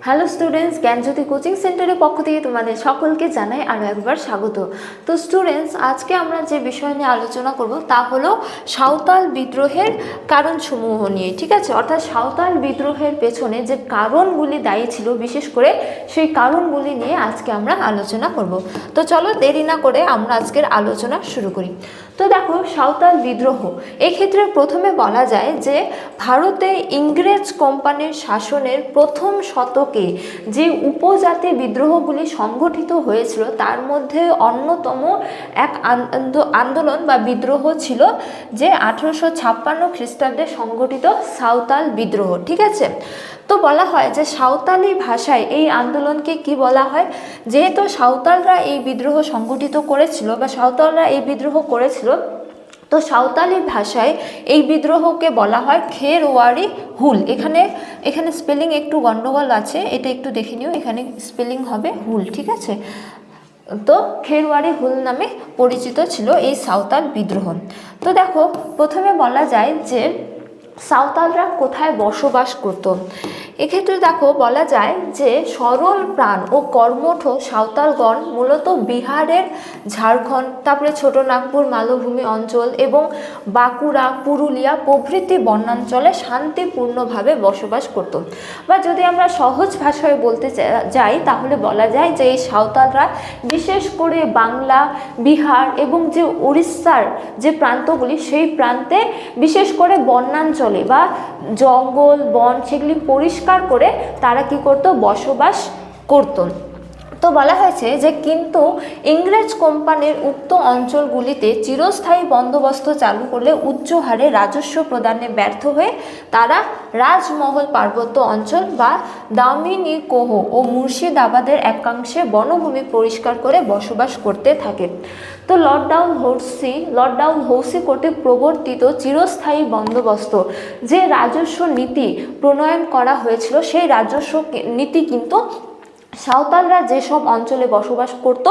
Hello students, জ্ঞানজ্যোতি coaching সেন্টারের পক্ষ থেকে তোমাদের সকলকে জানাই আরও একবার স্বাগত। তো স্টুডেন্টস, আজকে আমরা যে বিষয় নিয়ে আলোচনা করব তা হলো সাঁওতাল বিদ্রোহের কারণসমূহ নিয়ে। ঠিক আছে, অর্থাৎ সাঁওতাল বিদ্রোহের পেছনে যে কারণগুলি দায়ী ছিল, বিশেষ করে সেই কারণগুলি নিয়ে আজকে আমরা আলোচনা করব। তো চলো দেরি না করে আমরা আজকের আলোচনা শুরু করি। তো দেখো, সাঁওতাল বিদ্রোহ এক্ষেত্রে প্রথমে বলা যায় যে ভারতে ইংরেজ কোম্পানির শাসনের প্রথম শতকে যে উপজাতি বিদ্রোহগুলি সংগঠিত হয়েছিল তার মধ্যে অন্যতম এক আন্দোলন বা বিদ্রোহ ছিল যে 1856 খ্রিস্টাব্দে সংগঠিত সাঁওতাল বিদ্রোহ। ঠিক আছে, তো বলা হয় যে সাঁওতালি ভাষায় এই আন্দোলনকে কি বলা হয়, যেহেতু সাঁওতালরা এই বিদ্রোহ সংগঠিত করেছিল বা সাঁওতালরা এই বিদ্রোহ করেছিল, তো সাঁওতালি ভাষায় এই বিদ্রোহকে বলা হয় খেরওয়ারি হুল। এখানে স্পেলিং একটু গন্ডগোল আছে, এটা একটু দেখে নিও, এখানে স্পেলিং হবে হুল। ঠিক আছে, তো খেরওয়ারি হুল নামে পরিচিত ছিল এই সাঁওতাল বিদ্রোহ। তো দেখো, প্রথমে বলা যায় যে সাঁওতালরা কোথায় বসবাস করত। এক্ষেত্রে দেখো বলা যায় যে সরল প্রাণ ও কর্মঠ সাঁওতালগণ মূলত বিহারের, ঝাড়খণ্ড, তারপরে ছোটনাগপুর মালভূমি অঞ্চল এবং বাঁকুড়া, পুরুলিয়া প্রভৃতি বনাঞ্চলে শান্তিপূর্ণভাবে বসবাস করত। বা যদি আমরা সহজ ভাষায় বলতে যাই তাহলে বলা যায় যে এই সাঁওতালরা বিশেষ করে বাংলা, বিহার এবং যে উড়িষ্যার যে প্রান্তগুলি সেই প্রান্তে বিশেষ করে বনাঞ্চলে বা জঙ্গল বন সেগুলি পরিষ্কার করে তারা কি করত, বসবাস করত। তো বলা হয়েছে যে কিন্তু ইংরেজ কোম্পানির উক্ত অঞ্চলগুলিতে চিরস্থায়ী বন্দোবস্ত চালু করলে উচ্চ হারে রাজস্ব প্রদানে ব্যর্থ হয়ে তারা রাজমহল পার্বত্য অঞ্চল বা দামিনীকোহ ও মুর্শিদাবাদের একাংশে বনভূমি পরিষ্কার করে বসবাস করতে থাকে। তো লর্ড ডাউলহৌসি কর্তৃক প্রবর্তিত চিরস্থায়ী বন্দোবস্ত যে রাজস্ব নীতি প্রণয়ন করা হয়েছিল, সেই রাজস্ব নীতি কিন্তু সাঁওতালরা যেসব অঞ্চলে বসবাস করত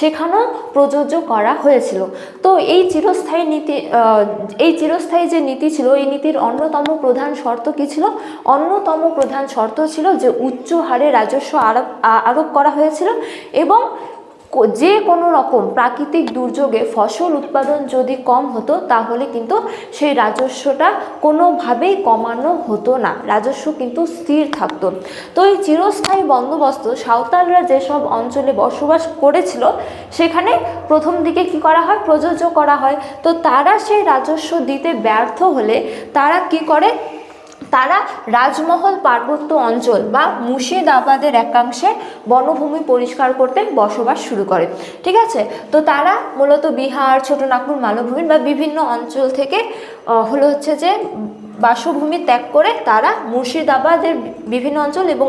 সেখানেও প্রযোজ্য করা হয়েছিল। তো এই চিরস্থায়ী যে নীতি ছিল, এই নীতির অন্যতম প্রধান শর্ত কী ছিল? অন্যতম প্রধান শর্ত ছিল যে উচ্চ হারে রাজস্ব আরোপ করা হয়েছিল এবং যে কোনো রকম প্রাকৃতিক দুর্যোগে ফসল উৎপাদন যদি কম হতো তাহলে কিন্তু সেই রাজস্বটা কোনোভাবেই কমানো হতো না, রাজস্ব কিন্তু স্থির থাকতো। তো এই চিরস্থায়ী বন্দোবস্ত সাঁওতালরা যেসব অঞ্চলে বসবাস করেছিল সেখানে প্রথম দিকে কি করা হয়, প্রযোজ্য করা হয়। তো তারা সেই রাজস্ব দিতে ব্যর্থ হলে তারা কি করে, তারা রাজমহল পার্বত্য অঞ্চল বা মুর্শিদাবাদের একাংশে বনভূমি পরিষ্কার করতে বসবাস শুরু করে। ঠিক আছে, তো তারা মূলত বিহার, ছোটনাগপুর মালভূমি বা বিভিন্ন অঞ্চল থেকে যে বাসভূমি ত্যাগ করে তারা মুর্শিদাবাদের বিভিন্ন অঞ্চল এবং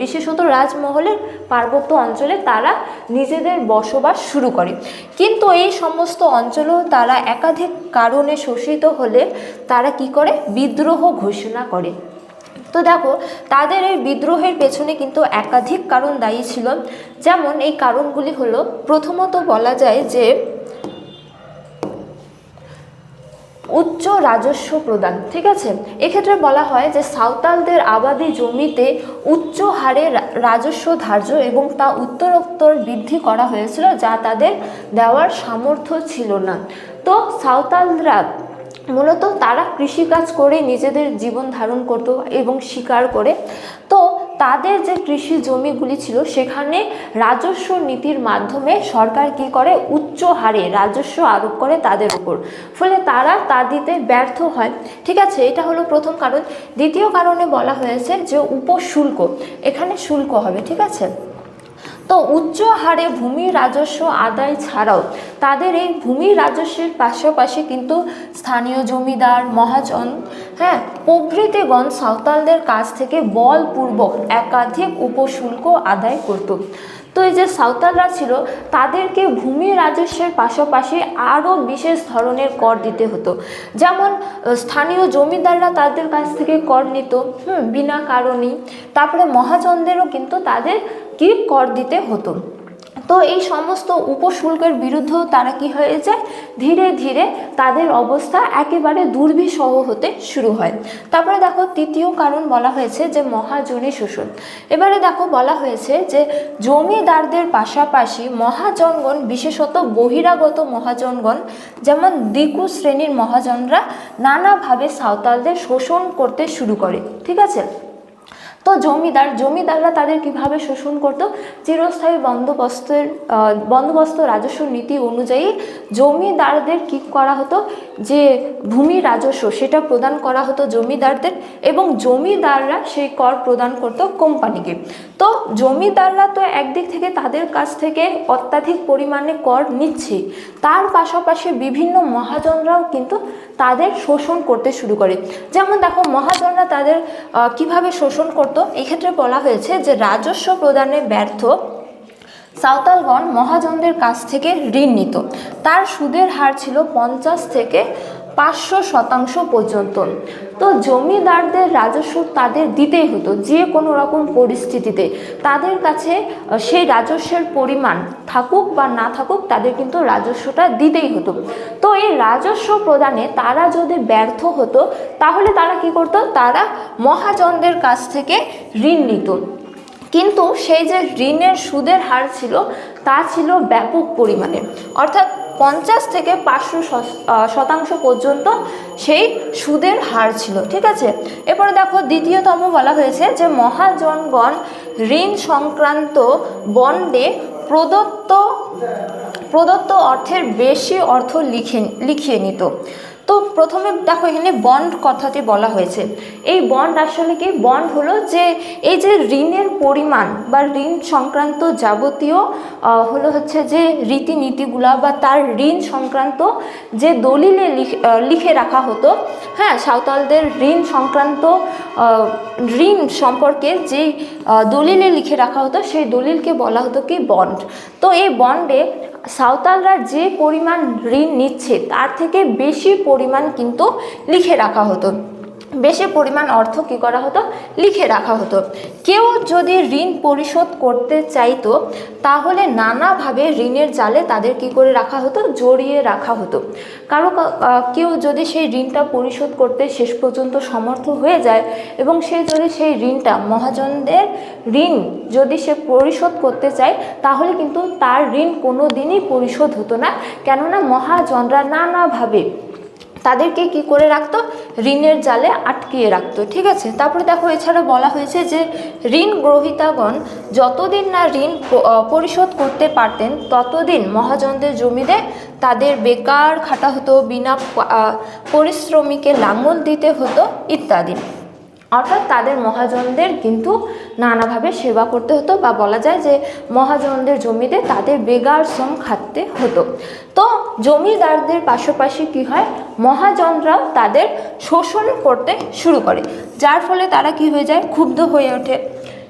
বিশেষত রাজমহলের পার্বত্য অঞ্চলে তারা নিজেদের বসবাস শুরু করে। কিন্তু এই সমস্ত অঞ্চলেও তারা একাধিক কারণে শোষিত হলে তারা কি করে, বিদ্রোহ ঘোষণা করে। তো দেখো, তাদের এই বিদ্রোহের পেছনে কিন্তু একাধিক কারণ দায়ী ছিল। যেমন এই কারণগুলি হলো, প্রথমত বলা যায় যে উচ্চ রাজস্ব প্রদান। ঠিক আছে, এক্ষেত্রে বলা হয় যে সাঁওতালদের আবাদি জমিতে উচ্চ হারে রাজস্ব ধার্য এবং তা উত্তরোত্তর বৃদ্ধি করা হয়েছিল যা তাদের দেওয়ার সামর্থ্য ছিল না। তো সাঁওতালরা মূলত তারা কৃষিকাজ করে নিজেদের জীবন ধারণ করত এবং শিকার করে। তো তাদের যে কৃষি জমিগুলি ছিল সেখানে রাজস্ব নীতির মাধ্যমে সরকার কি করে, উচ্চ হারে রাজস্ব আরোপ করে তাদের উপর, ফলে তারা তা দিতে ব্যর্থ হয়। ঠিক আছে, এটা হলো প্রথম কারণ। দ্বিতীয় কারণে বলা হয়েছে যে উপশুল্ক, এখানে শুল্ক হবে। ঠিক আছে, তো উচ্চ হারে ভূমি রাজস্ব আদায় ছাড়াও তাদের এই ভূমি রাজস্বের পাশাপাশি কিন্তু স্থানীয় জমিদার, মহাজন, প্রভৃতিগণ সাঁওতালদের কাছ থেকে বলপূর্বক একাধিক উপশুল্ক আদায় করত। তো এই যে সাঁওতালরা ছিল তাদেরকে ভূমি রাজস্বের পাশাপাশি আরও বিশেষ ধরনের কর দিতে হতো। যেমন স্থানীয় জমিদাররা তাদের কাছ থেকে কর নিত বিনা কারণেই, তারপরে মহাজনদেরও কিন্তু তাদের কি কর দিতে হতো। তো এই সমস্ত উপশুল্কের বিরুদ্ধেও তারা কি হয়ে যায়, ধীরে ধীরে তাদের অবস্থা একেবারে দুর্বিষহ হতে শুরু হয়। তারপরে দেখো তৃতীয় কারণ বলা হয়েছে যে মহাজনী শোষণ। এবারে দেখো বলা হয়েছে যে জমিদারদের পাশাপাশি মহাজনগণ, বিশেষত বহিরাগত মহাজনগণ যেমন দিকু শ্রেণীর মহাজনরা নানাভাবে সাঁওতালদের শোষণ করতে শুরু করে। ঠিক আছে, তো জমিদাররা তাদের কিভাবে শোষণ করত, চিরস্থায়ী বন্দোবস্ত রাজস্ব নীতি অনুযায়ী জমিদারদের কি করা হতো, যে ভূমি রাজস্ব সেটা প্রদান করা হতো জমিদারদের, এবং জমিদাররা সেই কর প্রদান করত কোম্পানিকে। তো জমিদাররা তো একদিক থেকে তাদের কাছ থেকে অত্যাধিক পরিমাণে কর নিচ্ছে, তার পাশাপাশি বিভিন্ন মহাজনরাও কিন্তু তাদের শোষণ করতে শুরু করে। যেমন দেখো মহাজনরা তাদের কিভাবে শোষণ করত, এক্ষেত্রে বলা হয়েছে যে রাজস্ব প্রদানে ব্যর্থ সাঁওতালগণ মহাজনদের কাছ থেকে ঋণ নিত। তার সুদের হার ছিল 50 থেকে 500% পর্যন্ত। তো জমিদারদের রাজস্ব তাদের দিতেই হতো, যে কোনো রকম পরিস্থিতিতে তাদের কাছে সেই রাজস্বের পরিমাণ থাকুক বা না থাকুক, তাদের কিন্তু রাজস্বটা দিতেই হতো। তো এই রাজস্ব প্রদানে তারা যদি ব্যর্থ হতো, তাহলে তারা কি করতো, তারা মহাজনদের কাছ থেকে ঋণ নিত। কিন্তু সেই যে ঋণের সুদের হার ছিল তা ছিল ব্যাপক পরিমাণে, অর্থাৎ 50 থেকে 500% পর্যন্ত সেই সুদের হার ছিল। ঠিক আছে, এরপরে দেখো দ্বিতীয়তম বলা হয়েছে যে মহাজনগণ ঋণ সংক্রান্ত বন্ডে প্রদত্ত অর্থের বেশি অর্থ লিখিয়ে নিত। তো প্রথমে দেখো এখানে বন্ড কথাটি বলা হয়েছে। এই বন্ড আসলে কি, বন্ড হলো যে এই যে ঋণের পরিমাণ বা ঋণ সংক্রান্ত যাবতীয় হচ্ছে যে রীতিনীতিগুলা বা তার ঋণ সংক্রান্ত যে দলিলে লিখে রাখা হতো, হ্যাঁ, সাঁওতালদের ঋণ সংক্রান্ত ঋণ সম্পর্কে যে দলিলে লিখে রাখা হতো সেই দলিলকে বলা হতো কি বন্ড। তো এই বন্ডে সাঁওতালরা যে পরিমাণ ঋণ নিচ্ছে তার থেকে বেশি পরিমাণ কিন্তু লিখে রাখা হতো, বেশি পরিমাণ অর্থ কি করা হতো, লিখে রাখা হতো। কেউ যদি ঋণ পরিশোধ করতে চাইতো তাহলে নানাভাবে ঋণের জালে তাদের কি করে রাখা হতো, জড়িয়ে রাখা হতো। কেউ যদি সেই ঋণটা পরিশোধ করতে শেষ পর্যন্ত সমর্থ হয়ে যায় এবং সে যদি সেই ঋণটা মহাজনদের ঋণ যদি সে পরিশোধ করতে চায়, তাহলে কিন্তু তার ঋণ কোনো দিনই পরিশোধ হতো না, কেননা মহাজনরা নানাভাবে তাদেরকে কি করে রাখতো, ঋণের জালে আটকিয়ে রাখতো। ঠিক আছে, তারপরে দেখো এছাড়া বলা হয়েছে যে ঋণ গ্রহীতাগণ যতদিন না ঋণ পরিশোধ করতে পারতেন ততদিন মহাজনদের জমিতে তাদের বেকার খাটা হতো, বিনা পরিশ্রমিকে লাঙল দিতে হতো ইত্যাদি। অর্থাৎ তাদের মহাজনদের কিন্তু নানাভাবে সেবা করতে হতো, বা বলা যায় যে মহাজনদের জমিতে তাদের বেগার শ্রম খাটতে হতো। তো জমিদারদের পাশাপাশি কি হয়, মহাজনরাও তাদের শোষণ করতে শুরু করে, যার ফলে তারা কি হয়ে যায়, ক্ষুব্ধ হয়ে ওঠে।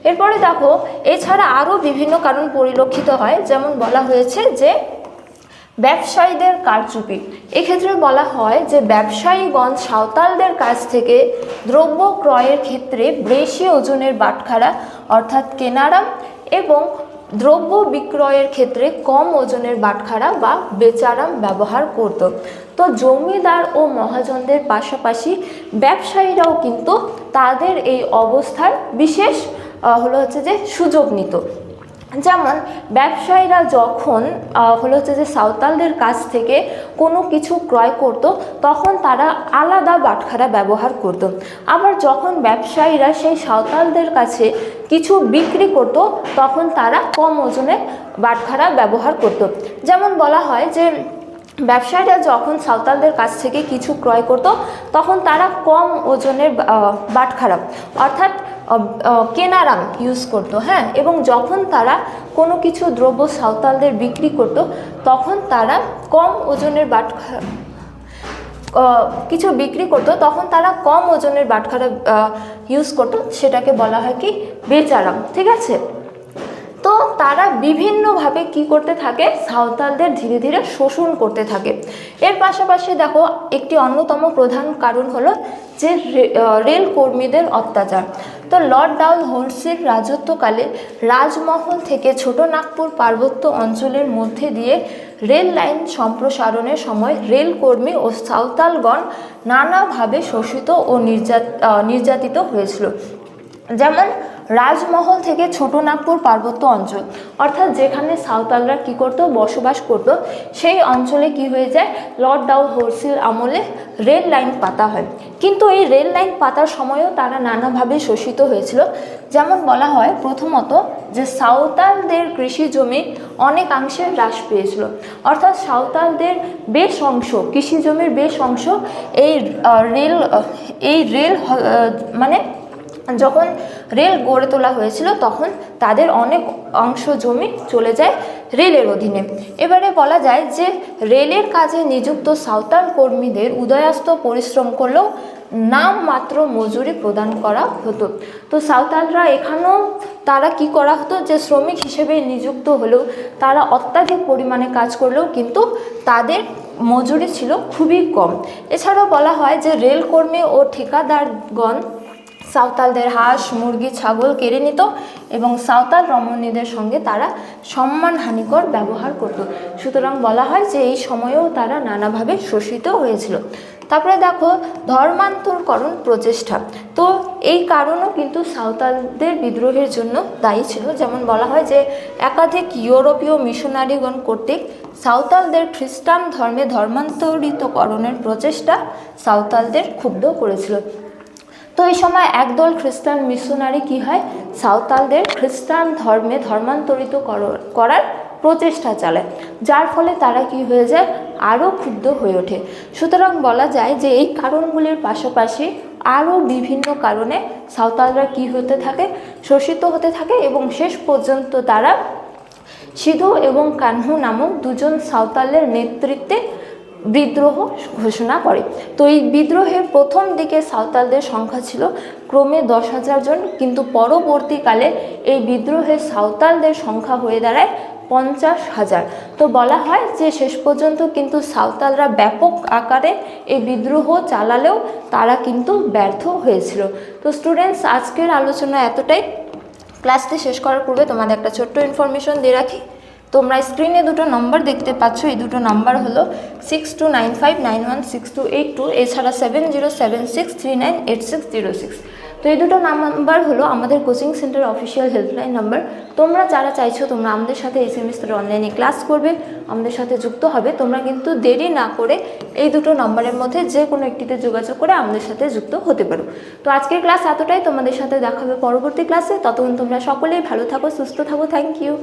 এরপরে দেখো এছাড়া আরও বিভিন্ন কারণ পরিলক্ষিত হয়, যেমন বলা হয়েছে যে ব্যবসায়ীদের কারচুপি। এক্ষেত্রে বলা হয় যে ব্যবসায়ীগণ সাঁওতালদের কাছ থেকে দ্রব্য ক্রয়ের ক্ষেত্রে বেশি ওজনের বাটখারা অর্থাৎ কেনারাম এবং দ্রব্য বিক্রয়ের ক্ষেত্রে কম ওজনের বাটখারা বা বেচারাম ব্যবহার করত। তো জমিদার ও মহাজনদের পাশাপাশি ব্যবসায়ীরাও কিন্তু তাদের এই অবস্থার বিশেষ হচ্ছে যে সুযোগ নিত। যেমন ব্যবসায়ীরা যখন হচ্ছে যে সাঁওতালদের কাছ থেকে কোনো কিছু ক্রয় করত তখন তারা আলাদা বাটখারা ব্যবহার করত। আবার যখন ব্যবসায়ীরা সেই সাঁওতালদের কাছে কিছু বিক্রি করত তখন তারা কম ওজনের বাটখারা ব্যবহার করত। যেমন বলা হয় যে ব্যবসায়ীরা যখন সাঁওতালদের কাছ থেকে কিছু ক্রয় করত তখন তারা কম ওজনের বাটখারা অর্থাৎ কেনারাম ইউজ করতো, হ্যাঁ, এবং যখন তারা কোনো কিছু দ্রব্য সাঁওতালদের বিক্রি করত তখন তারা কম ওজনের বাটখারা কিছু বিক্রি করতো তখন তারা কম ওজনের বাটখারা ইউজ করতো, সেটাকে বলা হয় কি বেচারাম। ঠিক আছে, তো তারা বিভিন্নভাবে কি করতে থাকে, সাঁওতালদের ধীরে ধীরে শোষণ করতে থাকে। এর পাশাপাশি দেখো একটি অন্যতম প্রধান কারণ হলো যে রেল কর্মীদের অত্যাচার। তো লর্ড ডালহৌসির রাজত্বকালে রাজমহল থেকে ছোটনাগপুর পার্বত্য অঞ্চলের মধ্যে দিয়ে রেল লাইন সম্প্রসারণের সময় রেল কর্মী ও সাঁওতালগণ নানাভাবে শোষিত ও নির্যাতিত হয়েছিল। যেমন রাজমহল থেকে ছোটনাগপুর পার্বত্য অঞ্চল, অর্থাৎ যেখানে সাঁওতালরা কী করতো, বসবাস করতো, সেই অঞ্চলে কি হয়ে যায়, লর্ড ডালহৌসির আমলে রেল লাইন পাতা হয়। কিন্তু এই রেল লাইন পাতার সময়ও তারা নানাভাবে শোষিত হয়েছিল। যেমন বলা হয় প্রথমত যে সাঁওতালদের কৃষি জমি অনেকাংশে হ্রাস পেয়েছিল, অর্থাৎ সাঁওতালদের বেশ অংশ, কৃষি জমির বেশ অংশ এই রেল মানে যখন রেল গড়ে তোলা হয়েছিল তখন তাদের অনেক অংশ জমি চলে যায় রেলের অধীনে। এবারে বলা যায় যে রেলের কাজে নিযুক্ত সাঁওতাল কর্মীদের উদয়াস্ত পরিশ্রম করলেও নামমাত্র মজুরি প্রদান করা হতো। তো সাঁওতালরা এখানেও তারা কি করা হতো, যে শ্রমিক হিসেবে নিযুক্ত হলেও তারা অত্যাধিক পরিমাণে কাজ করলেও কিন্তু তাদের মজুরি ছিল খুবই কম। এছাড়াও বলা হয় যে রেলকর্মী ও ঠিকাদারগণ সাঁওতালদের হাঁস, মুরগি, ছাগল কেড়ে নিত এবং সাঁওতাল রমণীদের সঙ্গে তারা সম্মানহানিকর ব্যবহার করত। সুতরাং বলা হয় যে এই সময়েও তারা নানাভাবে শোষিত হয়েছিল। তারপরে দেখো ধর্মান্তরকরণ প্রচেষ্টা, তো এই কারণও কিন্তু সাঁওতালদের বিদ্রোহের জন্য দায়ী ছিল। যেমন বলা হয় যে একাধিক ইউরোপীয় মিশনারিগণ কর্তৃক সাঁওতালদের খ্রিস্টান ধর্মে ধর্মান্তরিতকরণের প্রচেষ্টা সাঁওতালদের ক্ষুব্ধ করেছিল। তো এই সময় একদল খ্রিস্টান মিশনারি কি হয়, সাঁওতালদের খ্রিস্টান ধর্মে ধর্মান্তরিত করার প্রচেষ্টা চালায়, যার ফলে তারা কি হয়ে যায়, আরও ক্ষুব্ধ হয়ে ওঠে। সুতরাং বলা যায় যে এই কারণগুলির পাশাপাশি আরও বিভিন্ন কারণে সাঁওতালরা কি হতে থাকে, শোষিত হতে থাকে এবং শেষ পর্যন্ত তারা সিধু এবং কানহু নামক দুজন সাঁওতালের নেতৃত্বে বিদ্রোহ ঘোষণা করে। তো এই বিদ্রোহের প্রথম দিকে সাঁওতালদের সংখ্যা ছিল ক্রমে 10,000 জন, কিন্তু পরবর্তীকালে এই বিদ্রোহের সাঁওতালদের সংখ্যা হয়ে দাঁড়ায় 50,000। তো বলা হয় যে শেষ পর্যন্ত কিন্তু সাঁওতালরা ব্যাপক আকারে এই বিদ্রোহ চালালেও তারা কিন্তু ব্যর্থ হয়েছিল। তো স্টুডেন্টস, আজকের আলোচনা এতটাই। ক্লাসটি শেষ করার পূর্বে তোমাদের একটা ছোট্ট ইনফরমেশন দিয়ে রাখি। তোমরা স্ক্রিনে দুটো নম্বর দেখতে পাচ্ছ, এই দুটো নাম্বার হলো 6295916282, এছাড়া 7076398606। তো এই দুটো নাম্বার হলো আমাদের coaching centre official helpline number. তোমরা যারা চাইছো তোমরা আমাদের সাথে এই সেমিস্টারে অনলাইনে ক্লাস করবে, আমাদের সাথে যুক্ত হবে, তোমরা কিন্তু দেরি না করে এই দুটো নম্বরের মধ্যে যে কোনো একটিতে যোগাযোগ করে আমাদের সাথে যুক্ত হতে পারো। তো আজকের ক্লাস এতটাই, তোমাদের সাথে দেখা হবে পরবর্তী ক্লাসে। ততক্ষণ তোমরা সকলেই ভালো থাকো, সুস্থ থাকো। Thank you.